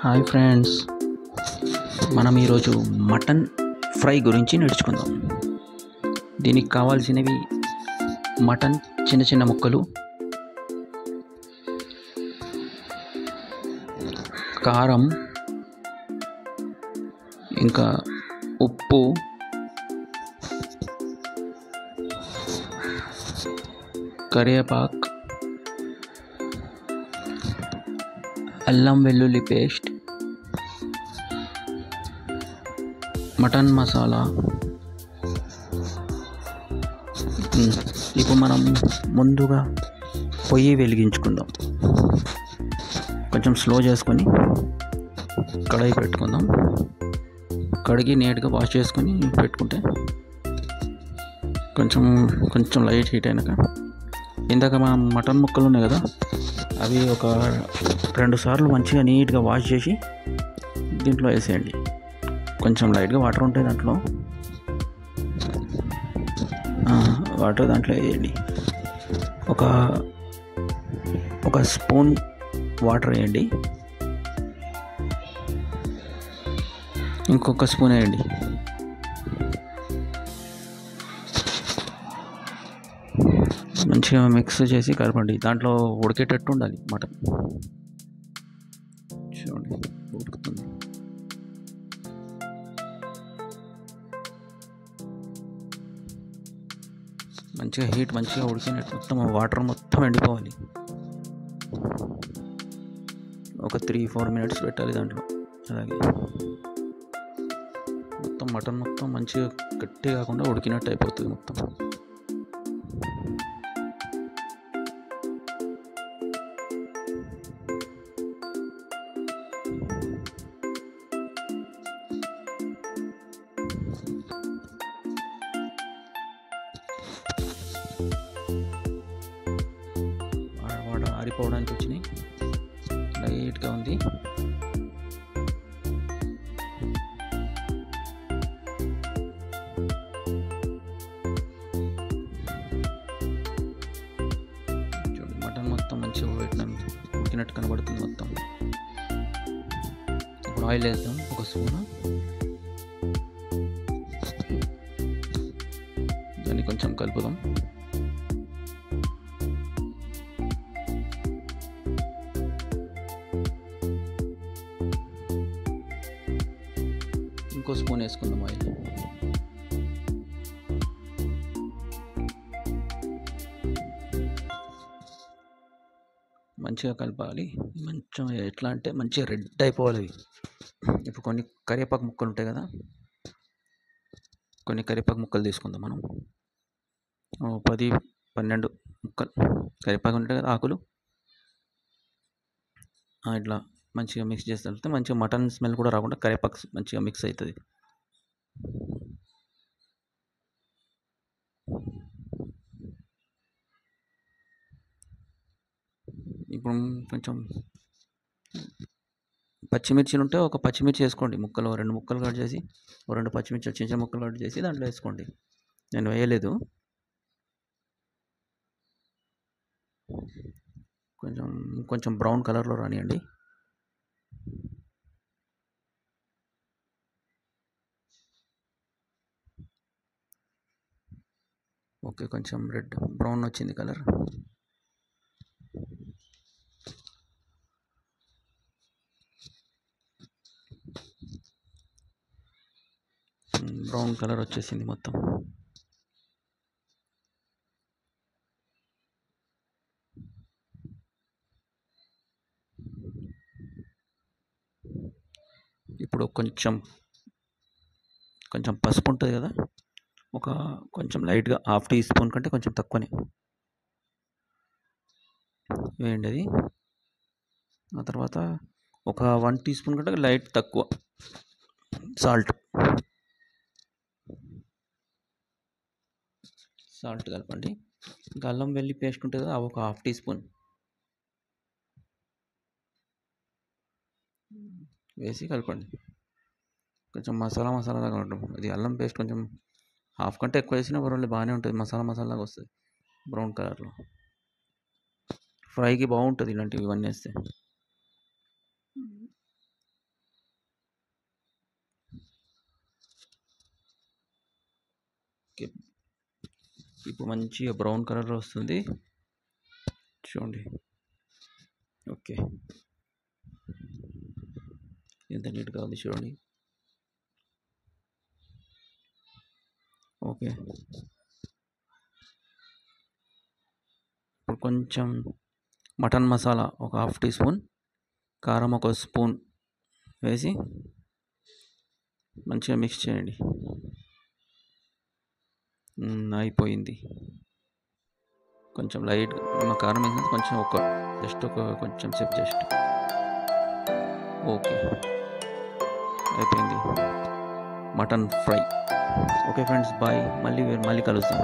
Hi friends, మనం ఈరోజు mutton fry గురించి నేర్చుకుందాం. దీనికి కావాల్సినవి మటన్ చిన్న చిన్న ముక్కలు, కారం, ఇంకా ఉప్పు, కరివేపాకు, అల్లం వెల్లుల్లి పేస్ట్, మటన్ మసాలా. ఇప్పుడు మనం ముందుగా పొయ్యి వెలిగించుకుందాం. కొంచెం స్లో చేసుకొని కడాయి పెట్టుకుందాం. కడిగి నీట్గా వాష్ చేసుకొని పెట్టుకుంటే కొంచెం లైట్ హీట్ అయినాక ఇందాక మనం మటన్ ముక్కలు ఉన్నాయి కదా, అవి ఒక 2 సార్లు మంచిగా నీట్గా వాష్ చేసి దీంట్లో వేసేయండి. కొంచెం లైట్గా వాటర్ ఉంటాయి దాంట్లో, వాటర్ దాంట్లో వేయండి. ఒక స్పూన్ వాటర్ వేయండి, ఇంకొక స్పూన్ వేయండి. మంచిగా మిక్స్ చేసి కలపండి. దాంట్లో ఉడికేటట్టు ఉండాలి మటన్. చూడండి ఉడుకుతుంది. మంచిగా ఉడికినట్టు మొత్తం వాటర్ మొత్తం ఎండిపోవాలి. ఒక 3-4 మినిట్స్ పెట్టాలి దాంట్లో. అలాగే మటన్ మొత్తం మంచిగా గట్టి కాకుండా ఉడికినట్టు అయిపోతుంది మొత్తం. వాటర్ ఆరిపోవడానికి వచ్చినాయి, లైట్గా ఉంది. చూడండి మటన్ మొత్తం మంచిగా ఉడికినట్టు కనబడుతుంది మొత్తం. ఇప్పుడు ఆయిల్ వేద్దాం, ఒక స్పూన్. దాన్ని కొంచెం కలుపుదాం. ఇంకో స్పూన్ వేసుకుందాం ఆయిల్. మంచిగా కలపాలి. ఎట్లా అంటే మంచిగా రెడ్ అయిపోవాలి. ఇప్పుడు కొన్ని కరివేపాకు ముక్కలు ఉంటాయి కదా, కొన్ని కరివేపాకు ముక్కలు తీసుకుందాం మనం. 10-12 ముక్కలు కరివేపాకు ఉంటాయి కదా, ఆకులు. ఇట్లా మంచిగా మిక్స్ చేస్తే మంచిగా మటన్ స్మెల్ కూడా రాకుండా కరివేపాకు మంచిగా మిక్స్ అవుతుంది. ఇప్పుడు కొంచెం పచ్చిమిర్చిలు ఉంటే ఒక పచ్చిమిర్చి వేసుకోండి. 2 ముక్కలు కట్ చేసి, 2 పచ్చిమిర్చి చిన్న ముక్కలు కట్ చేసి దాంట్లో వేసుకోండి. నేను వేయలేదు. కొంచెం బ్రౌన్ కలర్లో రానియండి. ఓకే, కొంచెం రెడ్ బ్రౌన్ వచ్చింది కలర్. బ్రౌన్ కలర్ వచ్చేసింది మొత్తం. ఇప్పుడు కొంచెం పసుపు ఉంటుంది కదా, కొంచెం లైట్గా 1/2 టీ స్పూన్ కంటే కొంచెం తక్కువనే వేయండి అది. ఆ తర్వాత ఒక 1 టీ స్పూన్ కంటే లైట్ తక్కువ సాల్ట్ కలపండి. ఇంకా అల్లం వెల్లి పేస్ట్ ఉంటుంది కదా, ఒక 1/2 టీ స్పూన్ వేసి కలపండి. కొంచెం మసాలాగా ఉంటుంది. అది అల్లం పేస్ట్ కొంచెం 1/2 కంటే ఎక్కువ వేసినా పర్వాలేదు, బాగానే ఉంటుంది. మసాలాగా వస్తుంది బ్రౌన్ కలర్లో. ఫ్రైకి బాగుంటుంది ఇలాంటివి ఇవన్నీ వేస్తే. ఓకే, ఇప్పుడు మంచిగా బ్రౌన్ కలర్ వస్తుంది చూడండి. ఓకే, ఎంత నీట్గా ఉంది చూడండి. ఓకే, ఇప్పుడు కొంచెం మటన్ మసాలా ఒక 1/2 టీ స్పూన్, కారం ఒక స్పూన్ వేసి మంచిగా మిక్స్ చేయండి. అయిపోయింది. కొంచెం లైట్ ఉన్న కారం వేసి కొంచెం కొంచెం సేపు జస్ట్. ఓకే, అయిపోయింది mutton fry. Okay friends, bye. మళ్ళీ కలుద్దాం.